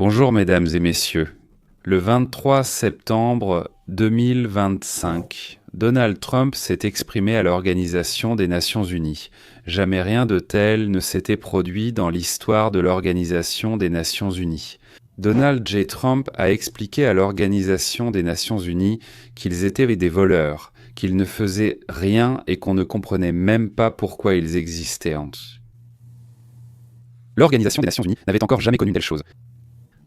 Bonjour mesdames et messieurs. Le 23 septembre 2025, Donald Trump s'est exprimé à l'Organisation des Nations Unies. Jamais rien de tel ne s'était produit dans l'histoire de l'Organisation des Nations Unies. Donald J. Trump a expliqué à l'Organisation des Nations Unies qu'ils étaient des voleurs, qu'ils ne faisaient rien et qu'on ne comprenait même pas pourquoi ils existaient. L'Organisation des Nations Unies n'avait encore jamais connu telle chose.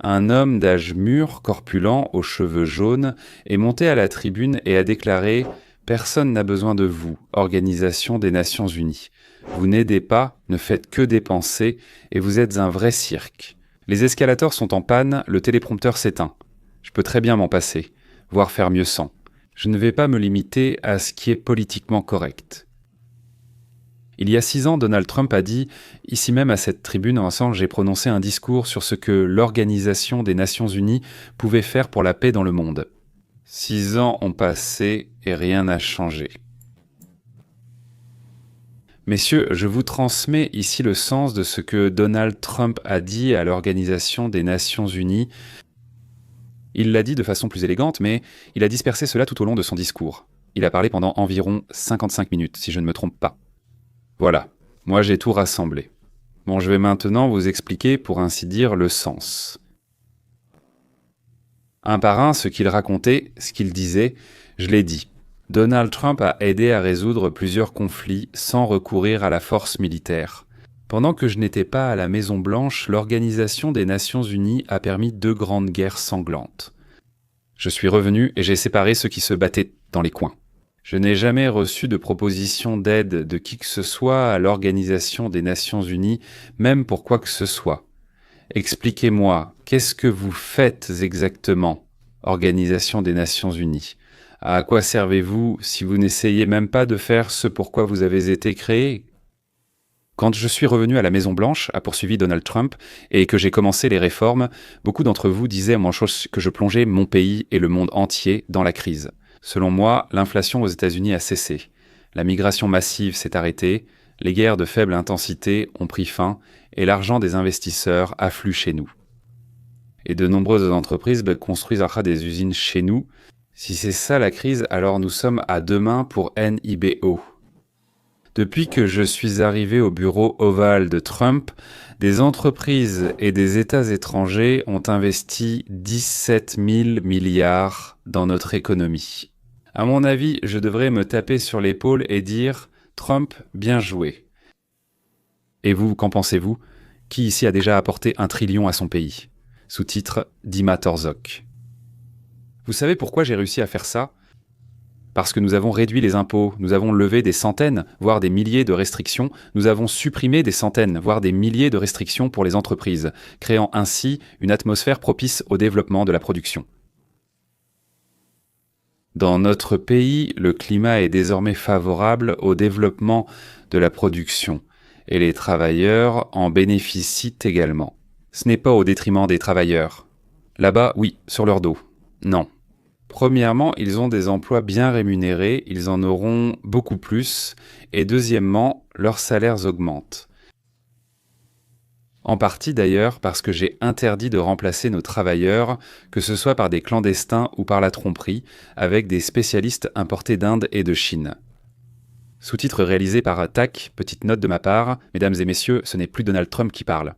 Un homme d'âge mûr, corpulent, aux cheveux jaunes, est monté à la tribune et a déclaré « Personne n'a besoin de vous, Organisation des Nations Unies. Vous n'aidez pas, ne faites que dépenser, et vous êtes un vrai cirque. Les escalators sont en panne, le téléprompteur s'éteint. Je peux très bien m'en passer, voire faire mieux sans. Je ne vais pas me limiter à ce qui est politiquement correct. » Il y a 6 ans, Donald Trump a dit « Ici même à cette tribune, ensemble, j'ai prononcé un discours sur ce que l'Organisation des Nations Unies pouvait faire pour la paix dans le monde. » 6 ans ont passé et rien n'a changé. Messieurs, je vous transmets ici le sens de ce que Donald Trump a dit à l'Organisation des Nations Unies. Il l'a dit de façon plus élégante, mais il a dispersé cela tout au long de son discours. Il a parlé pendant environ 55 minutes, si je ne me trompe pas. Voilà, moi j'ai tout rassemblé. Bon, je vais maintenant vous expliquer, pour ainsi dire, le sens. Un par un, ce qu'il racontait, ce qu'il disait, je l'ai dit. Donald Trump a aidé à résoudre plusieurs conflits sans recourir à la force militaire. Pendant que je n'étais pas à la Maison-Blanche, l'Organisation des Nations Unies a permis 2 grandes guerres sanglantes. Je suis revenu et j'ai séparé ceux qui se battaient dans les coins. Je n'ai jamais reçu de proposition d'aide de qui que ce soit à l'Organisation des Nations Unies, même pour quoi que ce soit. Expliquez-moi, qu'est-ce que vous faites exactement, Organisation des Nations Unies? À quoi servez-vous si vous n'essayez même pas de faire ce pour quoi vous avez été créé? Quand je suis revenu à la Maison-Blanche, a poursuivi Donald Trump, et que j'ai commencé les réformes, beaucoup d'entre vous disaient que je plongeais mon pays et le monde entier dans la crise. Selon moi, l'inflation aux États-Unis a cessé. La migration massive s'est arrêtée, les guerres de faible intensité ont pris fin et l'argent des investisseurs afflue chez nous. Et de nombreuses entreprises construisent des usines chez nous. Si c'est ça la crise, alors nous sommes à demain pour NIBO. Depuis que je suis arrivé au bureau ovale de Trump, des entreprises et des États étrangers ont investi 17 000 milliards dans notre économie. À mon avis, je devrais me taper sur l'épaule et dire « Trump, bien joué ». Et vous, qu'en pensez-vous? Qui ici a déjà apporté 1 trillion à son pays? Sous-titre Dima Torzok. Vous savez pourquoi j'ai réussi à faire ça? Parce que nous avons réduit les impôts, nous avons levé des centaines, voire des milliers de restrictions, nous avons supprimé des centaines, voire des milliers de restrictions pour les entreprises, créant ainsi une atmosphère propice au développement de la production. Dans notre pays, le climat est désormais favorable au développement de la production, et les travailleurs en bénéficient également. Ce n'est pas au détriment des travailleurs. Là-bas, oui, sur leur dos. Non. Premièrement, ils ont des emplois bien rémunérés, ils en auront beaucoup plus, et deuxièmement, leurs salaires augmentent. En partie d'ailleurs parce que j'ai interdit de remplacer nos travailleurs, que ce soit par des clandestins ou par la tromperie, avec des spécialistes importés d'Inde et de Chine. Sous-titre réalisé par TAC, petite note de ma part, mesdames et messieurs, ce n'est plus Donald Trump qui parle.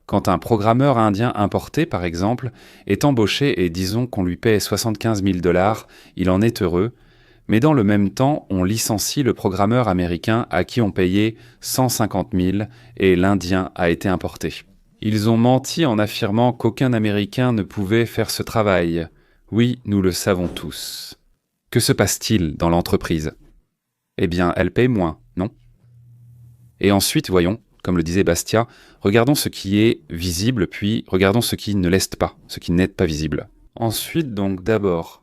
Quand un programmeur indien importé, par exemple, est embauché et disons qu'on lui paie 75 000 $, il en est heureux, mais dans le même temps, on licencie le programmeur américain à qui on payait 150 000 et l'Indien a été importé. Ils ont menti en affirmant qu'aucun Américain ne pouvait faire ce travail. Oui, nous le savons tous. Que se passe-t-il dans l'entreprise? Eh bien, elle paye moins, non? Et ensuite, voyons, comme le disait Bastia, regardons ce qui est visible, puis regardons ce qui ne l'est pas, ce qui n'est pas visible. Ensuite, donc, d'abord,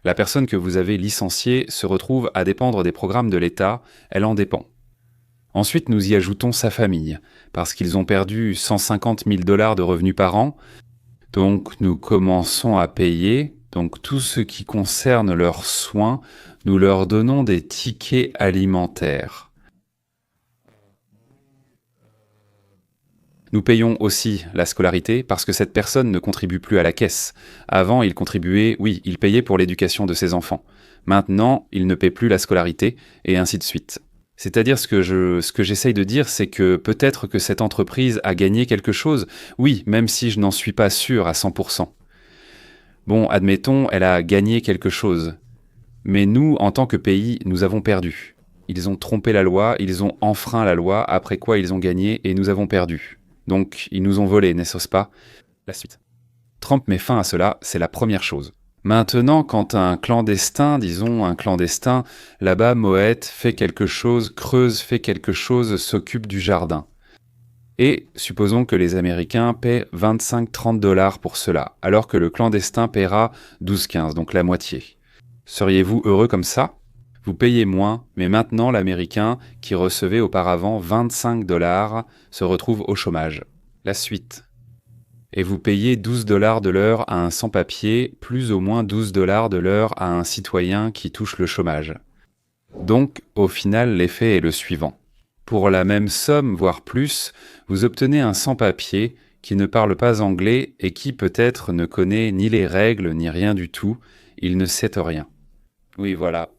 la personne que vous avez licenciée se retrouve à dépendre des programmes de l'État, elle en dépend. Ensuite, nous y ajoutons sa famille, parce qu'ils ont perdu 150 000 $ de revenus par an, donc nous commençons à payer, donc tout ce qui concerne leurs soins, nous leur donnons des tickets alimentaires. Nous payons aussi la scolarité parce que cette personne ne contribue plus à la caisse. Avant, il contribuait, oui, il payait pour l'éducation de ses enfants. Maintenant, il ne paie plus la scolarité, et ainsi de suite. C'est-à-dire ce que j'essaye de dire, c'est que peut-être que cette entreprise a gagné quelque chose, oui, même si je n'en suis pas sûr à 100%. Bon, admettons, elle a gagné quelque chose. Mais nous, en tant que pays, nous avons perdu. Ils ont trompé la loi, ils ont enfreint la loi, après quoi ils ont gagné et nous avons perdu. Donc, ils nous ont volé, n'est-ce pas? La suite. Trump met fin à cela, c'est la première chose. Maintenant, quand un clandestin, là-bas, Moët fait quelque chose, Creuse fait quelque chose, s'occupe du jardin. Et supposons que les Américains paient 25-30 $ pour cela, alors que le clandestin paiera 12-15, donc la moitié. Seriez-vous heureux comme ça? Vous payez moins, mais maintenant l'Américain, qui recevait auparavant 25 $, se retrouve au chômage. La suite. Et vous payez 12 $ de l'heure à un sans-papier, plus ou moins 12 $ de l'heure à un citoyen qui touche le chômage. Donc, au final, l'effet est le suivant. Pour la même somme, voire plus, vous obtenez un sans-papier qui ne parle pas anglais et qui peut-être ne connaît ni les règles ni rien du tout, il ne sait rien. Oui, voilà.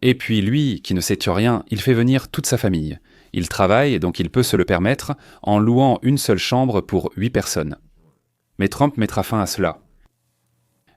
Et puis lui, qui ne sait rien, il fait venir toute sa famille. Il travaille, donc il peut se le permettre, en louant une seule chambre pour 8 personnes. Mais Trump mettra fin à cela.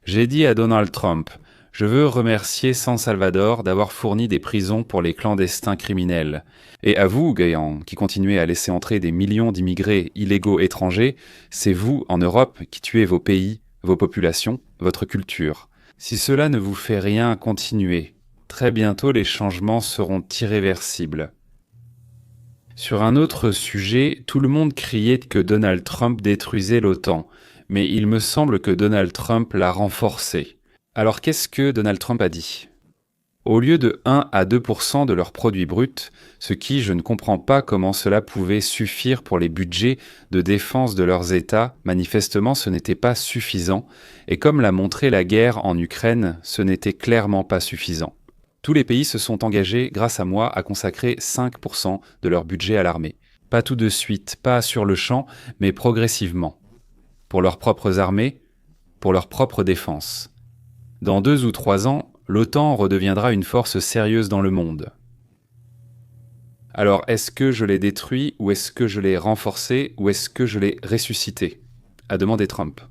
J'ai dit à Donald Trump, je veux remercier San Salvador d'avoir fourni des prisons pour les clandestins criminels. Et à vous, Guyan, qui continuez à laisser entrer des millions d'immigrés illégaux étrangers, c'est vous, en Europe, qui tuez vos pays, vos populations, votre culture. Si cela ne vous fait rien, continuez. Très bientôt, les changements seront irréversibles. Sur un autre sujet, tout le monde criait que Donald Trump détruisait l'OTAN, mais il me semble que Donald Trump l'a renforcée. Alors qu'est-ce que Donald Trump a dit? Au lieu de 1 à 2% de leur produit brut, ce qui, je ne comprends pas comment cela pouvait suffire pour les budgets de défense de leurs États, manifestement ce n'était pas suffisant, et comme l'a montré la guerre en Ukraine, ce n'était clairement pas suffisant. Tous les pays se sont engagés, grâce à moi, à consacrer 5% de leur budget à l'armée. Pas tout de suite, pas sur le champ, mais progressivement. Pour leurs propres armées, pour leur propre défense. Dans 2 ou 3 ans, l'OTAN redeviendra une force sérieuse dans le monde. Alors, est-ce que je l'ai détruit, ou est-ce que je l'ai renforcé, ou est-ce que je l'ai ressuscité? A demandé Trump.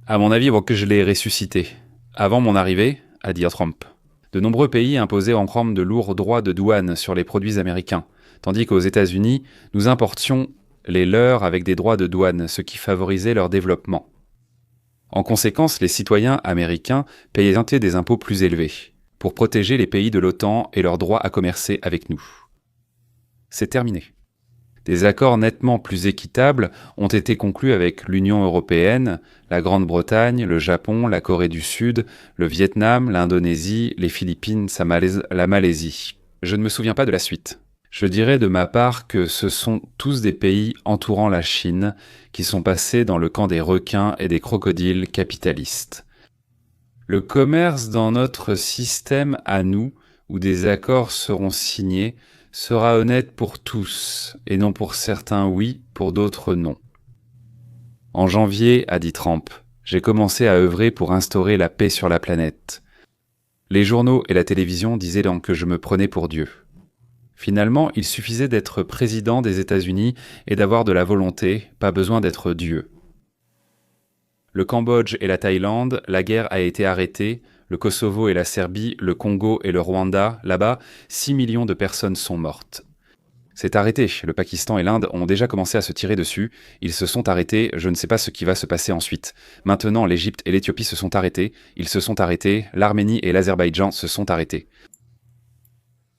À mon avis, que je l'ai ressuscité. Avant mon arrivée, a dit Trump. De nombreux pays imposaient en Trump de lourds droits de douane sur les produits américains, tandis qu'aux États-Unis, nous importions les leurs avec des droits de douane, ce qui favorisait leur développement. En conséquence, les citoyens américains payaient des impôts plus élevés, pour protéger les pays de l'OTAN et leur droit à commercer avec nous. C'est terminé. Des accords nettement plus équitables ont été conclus avec l'Union européenne, la Grande-Bretagne, le Japon, la Corée du Sud, le Vietnam, l'Indonésie, les Philippines, la Malaisie. Je ne me souviens pas de la suite. Je dirais de ma part que ce sont tous des pays entourant la Chine qui sont passés dans le camp des requins et des crocodiles capitalistes. Le commerce dans notre système à nous, où des accords seront signés, sera honnête pour tous, et non pour certains oui, pour d'autres non. En janvier, a dit Trump, j'ai commencé à œuvrer pour instaurer la paix sur la planète. Les journaux et la télévision disaient donc que je me prenais pour Dieu. Finalement, il suffisait d'être président des États-Unis et d'avoir de la volonté, pas besoin d'être Dieu. Le Cambodge et la Thaïlande, la guerre a été arrêtée, le Kosovo et la Serbie, le Congo et le Rwanda, là-bas, 6 millions de personnes sont mortes. C'est arrêté, le Pakistan et l'Inde ont déjà commencé à se tirer dessus, ils se sont arrêtés, je ne sais pas ce qui va se passer ensuite. Maintenant, l'Égypte et l'Éthiopie se sont arrêtés, ils se sont arrêtés, l'Arménie et l'Azerbaïdjan se sont arrêtés.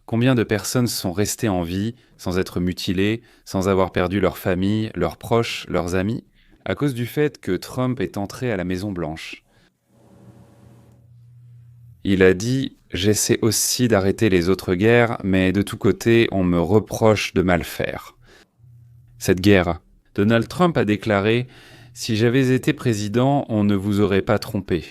Combien de personnes sont restées en vie, sans être mutilées, sans avoir perdu leur famille, leurs proches, leurs amis, à cause du fait que Trump est entré à la Maison-Blanche? Il a dit « J'essaie aussi d'arrêter les autres guerres, mais de tous côtés, on me reproche de mal faire. » Cette guerre, Donald Trump a déclaré « Si j'avais été président, on ne vous aurait pas trompé.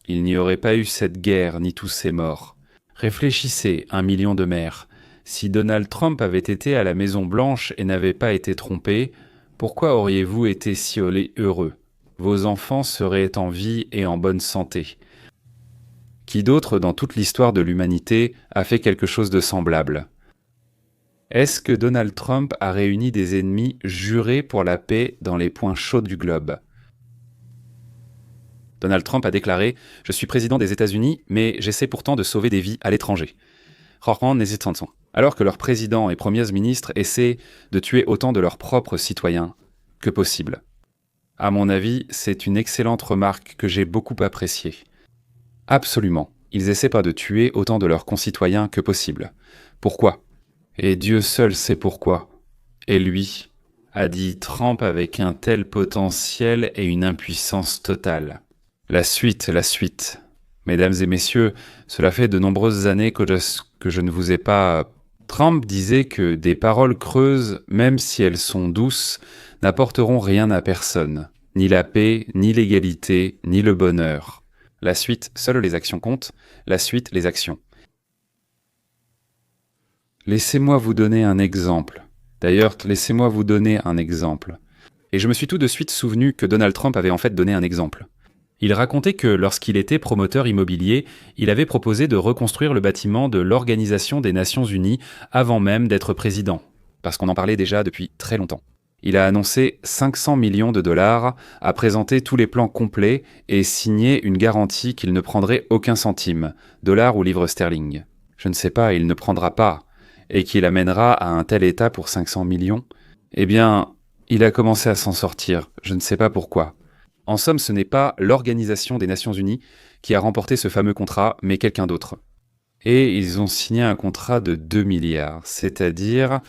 Il n'y aurait pas eu cette guerre, ni tous ces morts. » Réfléchissez, 1 million de mères. Si Donald Trump avait été à la Maison-Blanche et n'avait pas été trompé, Pourquoi auriez-vous été si heureux? Vos enfants seraient en vie et en bonne santé. Qui d'autre dans toute l'histoire de l'humanité a fait quelque chose de semblable? Est-ce que Donald Trump a réuni des ennemis jurés pour la paix dans les points chauds du globe? Donald Trump a déclaré « Je suis président des États-Unis, mais j'essaie pourtant de sauver des vies à l'étranger. » Alors que leurs présidents et premiers ministres essaient de tuer autant de leurs propres citoyens que possible. À mon avis, c'est une excellente remarque que j'ai beaucoup appréciée. Absolument, ils essaient pas de tuer autant de leurs concitoyens que possible. Pourquoi? Et Dieu seul sait pourquoi. Et lui, a dit Trump avec un tel potentiel et une impuissance totale. La suite. Mesdames et messieurs, cela fait de nombreuses années que je ne vous ai pas... Trump disait que des paroles creuses, même si elles sont douces, n'apporteront rien à personne. Ni la paix, ni l'égalité, ni le bonheur. La suite, seules les actions comptent. La suite, les actions. Laissez-moi vous donner un exemple. D'ailleurs, laissez-moi vous donner un exemple. Et je me suis tout de suite souvenu que Donald Trump avait en fait donné un exemple. Il racontait que lorsqu'il était promoteur immobilier, il avait proposé de reconstruire le bâtiment de l'Organisation des Nations Unies avant même d'être président, parce qu'on en parlait déjà depuis très longtemps. Il a annoncé 500 millions de dollars, a présenté tous les plans complets et signé une garantie qu'il ne prendrait aucun centime, dollar ou livre sterling. Je ne sais pas, il ne prendra pas, et qu'il amènera à un tel état pour 500 millions. Eh bien, il a commencé à s'en sortir, je ne sais pas pourquoi. En somme, ce n'est pas l'Organisation des Nations Unies qui a remporté ce fameux contrat, mais quelqu'un d'autre. Et ils ont signé un contrat de 2 milliards, c'est-à-dire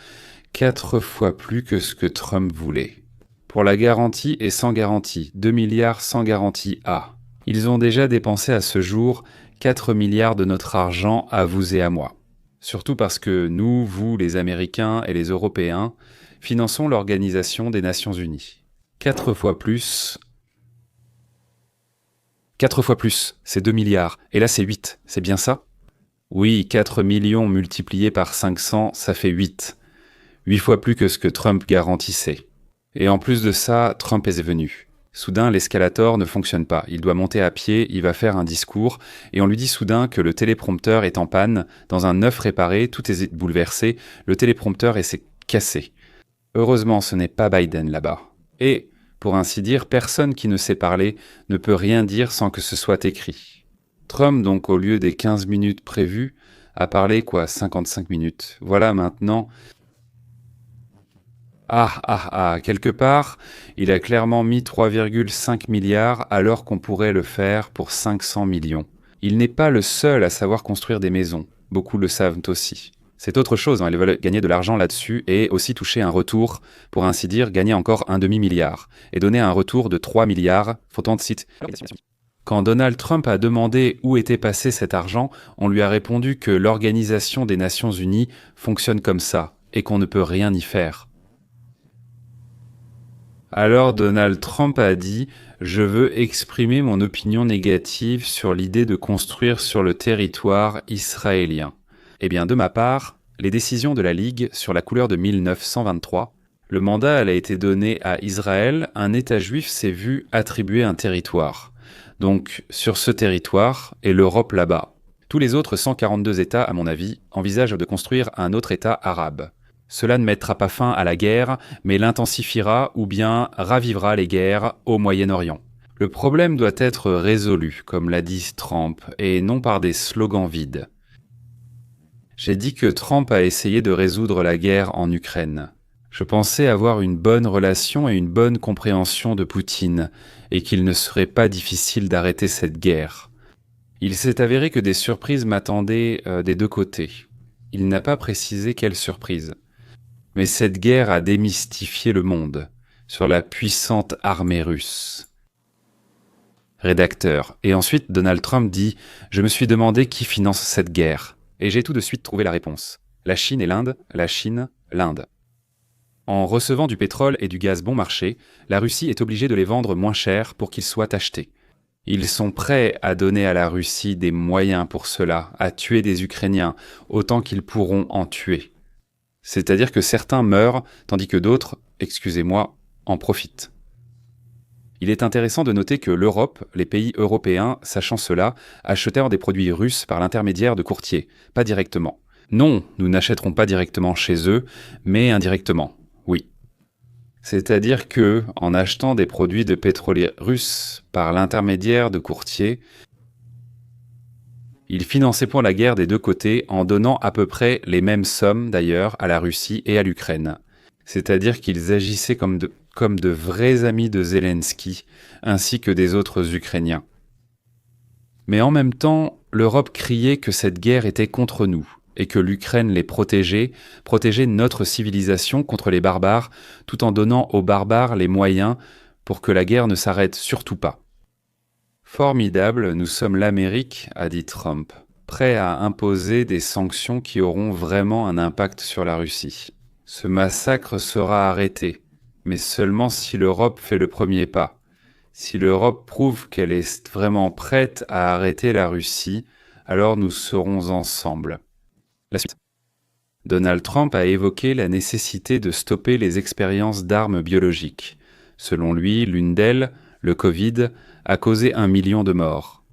4 fois plus que ce que Trump voulait. Pour la garantie et sans garantie, 2 milliards sans garantie A. Ils ont déjà dépensé à ce jour 4 milliards de notre argent à vous et à moi. Surtout parce que nous, vous, les Américains et les Européens, finançons l'Organisation des Nations Unies. 4 fois plus... 4 fois plus, c'est 2 milliards. Et là, c'est 8. C'est bien ça? Oui, 4 millions multipliés par 500, ça fait 8. 8 fois plus que ce que Trump garantissait. Et en plus de ça, Trump est venu. Soudain, l'escalator ne fonctionne pas. Il doit monter à pied, il va faire un discours, et on lui dit soudain que le téléprompteur est en panne. Dans un œuf réparé, tout est bouleversé, le téléprompteur s'est cassé. Heureusement, ce n'est pas Biden là-bas. Et, pour ainsi dire, personne qui ne sait parler ne peut rien dire sans que ce soit écrit. Trump, donc, au lieu des 15 minutes prévues, a parlé 55 minutes. Voilà maintenant... quelque part, il a clairement mis 3,5 milliards alors qu'on pourrait le faire pour 500 millions. Il n'est pas le seul à savoir construire des maisons. Beaucoup le savent aussi. C'est autre chose, ils veulent gagner de l'argent là-dessus et aussi toucher un retour, pour ainsi dire, gagner encore un demi-milliard et donner un retour de 3 milliards, photon de site. Quand Donald Trump a demandé où était passé cet argent, on lui a répondu que l'Organisation des Nations Unies fonctionne comme ça et qu'on ne peut rien y faire. Alors Donald Trump a dit « Je veux exprimer mon opinion négative sur l'idée de construire sur le territoire israélien. » Eh bien, de ma part, les décisions de la Ligue sur la couleur de 1923, le mandat a été donné à Israël, un État juif s'est vu attribuer un territoire. Donc, sur ce territoire, et l'Europe là-bas. Tous les autres 142 États, à mon avis, envisagent de construire un autre État arabe. Cela ne mettra pas fin à la guerre, mais l'intensifiera ou bien ravivera les guerres au Moyen-Orient. Le problème doit être résolu, comme l'a dit Trump, et non par des slogans vides. J'ai dit que Trump a essayé de résoudre la guerre en Ukraine. Je pensais avoir une bonne relation et une bonne compréhension de Poutine, et qu'il ne serait pas difficile d'arrêter cette guerre. Il s'est avéré que des surprises m'attendaient des deux côtés. Il n'a pas précisé quelle surprise. Mais cette guerre a démystifié le monde sur la puissante armée russe. Rédacteur. Et ensuite, Donald Trump dit « Je me suis demandé qui finance cette guerre. » Et j'ai tout de suite trouvé la réponse. La Chine et l'Inde, la Chine, l'Inde. En recevant du pétrole et du gaz bon marché, la Russie est obligée de les vendre moins cher pour qu'ils soient achetés. Ils sont prêts à donner à la Russie des moyens pour cela, à tuer des Ukrainiens, autant qu'ils pourront en tuer. C'est-à-dire que certains meurent, tandis que d'autres, excusez-moi, en profitent. Il est intéressant de noter que l'Europe, les pays européens, sachant cela, achètent des produits russes par l'intermédiaire de courtiers, pas directement. Non, nous n'achèterons pas directement chez eux, mais indirectement, oui. C'est-à-dire que, en achetant des produits de pétrole russes par l'intermédiaire de courtiers, ils finançaient pour la guerre des deux côtés en donnant à peu près les mêmes sommes d'ailleurs à la Russie et à l'Ukraine. C'est-à-dire qu'ils agissaient comme de vrais amis de Zelensky, ainsi que des autres Ukrainiens. Mais en même temps, l'Europe criait que cette guerre était contre nous, et que l'Ukraine les protégeait notre civilisation contre les barbares, tout en donnant aux barbares les moyens pour que la guerre ne s'arrête surtout pas. Formidable, nous sommes l'Amérique, a dit Trump, prêt à imposer des sanctions qui auront vraiment un impact sur la Russie. Ce massacre sera arrêté, mais seulement si l'Europe fait le premier pas. Si l'Europe prouve qu'elle est vraiment prête à arrêter la Russie, alors nous serons ensemble. La suite. Donald Trump a évoqué la nécessité de stopper les expériences d'armes biologiques. Selon lui, l'une d'elles, le Covid, a causé 1 million de morts.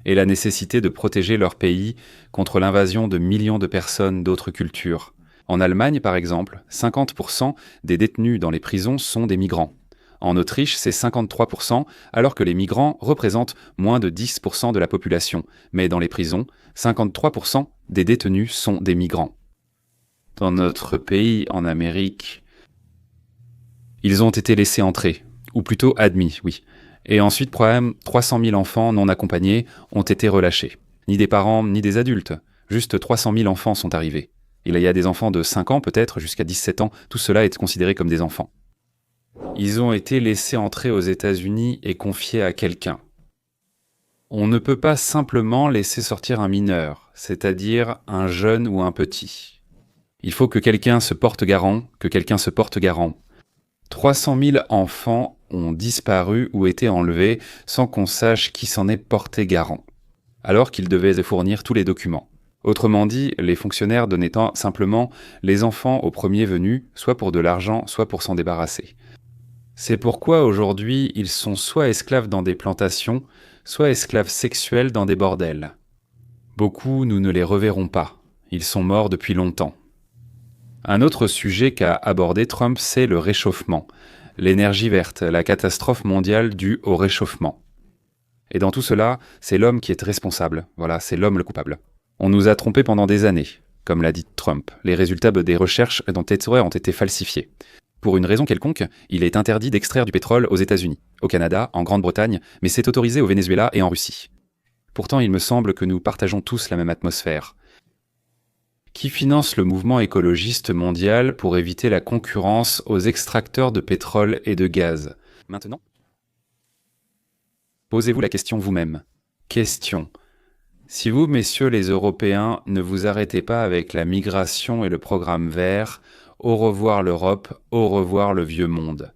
Et la nécessité de protéger leur pays contre l'invasion de millions de personnes d'autres cultures. En Allemagne, par exemple, 50% des détenus dans les prisons sont des migrants. En Autriche, c'est 53%, alors que les migrants représentent moins de 10% de la population. Mais dans les prisons, 53% des détenus sont des migrants. Dans notre pays, en Amérique, ils ont été laissés entrer, ou plutôt admis, oui. Et ensuite, 300 000 enfants non accompagnés ont été relâchés. Ni des parents, ni des adultes. Juste 300 000 enfants sont arrivés. Il y a des enfants de 5 ans peut-être, jusqu'à 17 ans, tout cela est considéré comme des enfants. Ils ont été laissés entrer aux États-Unis et confiés à quelqu'un. On ne peut pas simplement laisser sortir un mineur, c'est-à-dire un jeune ou un petit. Il faut que quelqu'un se porte garant, 300 000 enfants ont disparu ou été enlevés sans qu'on sache qui s'en est porté garant, alors qu'ils devaient fournir tous les documents. Autrement dit, les fonctionnaires donnaient simplement les enfants aux premiers venus, soit pour de l'argent, soit pour s'en débarrasser. C'est pourquoi aujourd'hui, ils sont soit esclaves dans des plantations, soit esclaves sexuels dans des bordels. Beaucoup, nous ne les reverrons pas. Ils sont morts depuis longtemps. Un autre sujet qu'a abordé Trump, c'est le réchauffement, l'énergie verte, la catastrophe mondiale due au réchauffement. Et dans tout cela, c'est l'homme qui est responsable. Voilà, c'est l'homme le coupable. On nous a trompés pendant des années, comme l'a dit Trump. Les résultats des recherches ont été falsifiés. Pour une raison quelconque, il est interdit d'extraire du pétrole aux États-Unis, au Canada, en Grande-Bretagne, mais c'est autorisé au Venezuela et en Russie. Pourtant, il me semble que nous partageons tous la même atmosphère. Qui finance le mouvement écologiste mondial pour éviter la concurrence aux extracteurs de pétrole et de gaz? Maintenant, posez-vous la question vous-même. Question. Si vous, messieurs les Européens, ne vous arrêtez pas avec la migration et le programme vert, au revoir l'Europe, au revoir le vieux monde.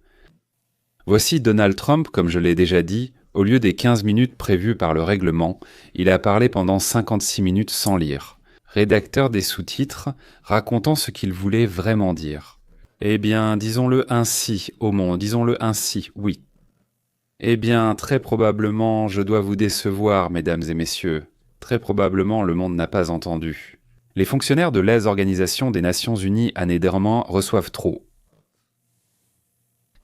Voici Donald Trump, comme je l'ai déjà dit, au lieu des 15 minutes prévues par le règlement, il a parlé pendant 56 minutes sans lire. Rédacteur des sous-titres, racontant ce qu'il voulait vraiment dire. Eh bien, disons-le ainsi, disons-le ainsi, oui. Eh bien, très probablement, je dois vous décevoir, mesdames et messieurs. Très probablement, le monde n'a pas entendu. Les fonctionnaires de l'Organisation des Nations Unies à Nederman reçoivent trop.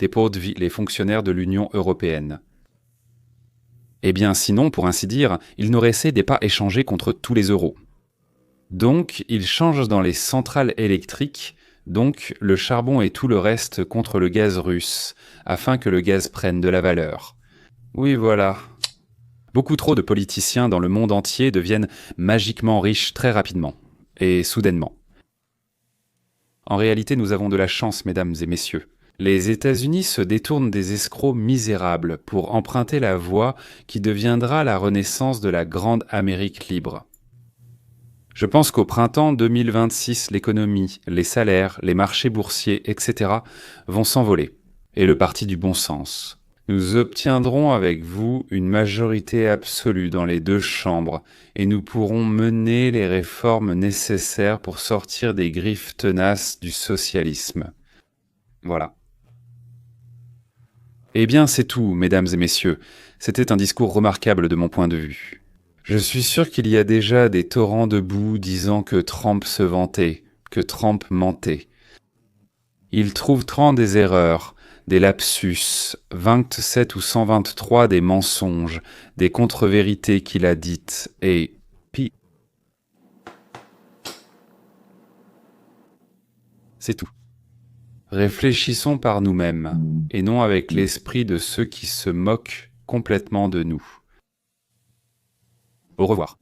Les fonctionnaires de l'Union européenne. Eh bien, sinon, pour ainsi dire, ils n'auraient cédé pas échanger contre tous les euros. Donc, ils changent dans les centrales électriques, donc le charbon et tout le reste contre le gaz russe, afin que le gaz prenne de la valeur. Oui, voilà. Beaucoup trop de politiciens dans le monde entier deviennent magiquement riches très rapidement, et soudainement. En réalité, nous avons de la chance, mesdames et messieurs. Les États-Unis se détournent des escrocs misérables pour emprunter la voie qui deviendra la renaissance de la grande Amérique libre. Je pense qu'au printemps 2026, l'économie, les salaires, les marchés boursiers, etc. vont s'envoler, et le parti du bon sens. Nous obtiendrons avec vous une majorité absolue dans les deux chambres et nous pourrons mener les réformes nécessaires pour sortir des griffes tenaces du socialisme. Voilà. Eh bien, c'est tout, mesdames et messieurs. C'était un discours remarquable de mon point de vue. Je suis sûr qu'il y a déjà des torrents de boue disant que Trump se vantait, que Trump mentait. Il trouve 30 des erreurs, des lapsus, 27 ou 123 des mensonges, des contre-vérités qu'il a dites, et puis c'est tout. Réfléchissons par nous-mêmes, et non avec l'esprit de ceux qui se moquent complètement de nous. Au revoir.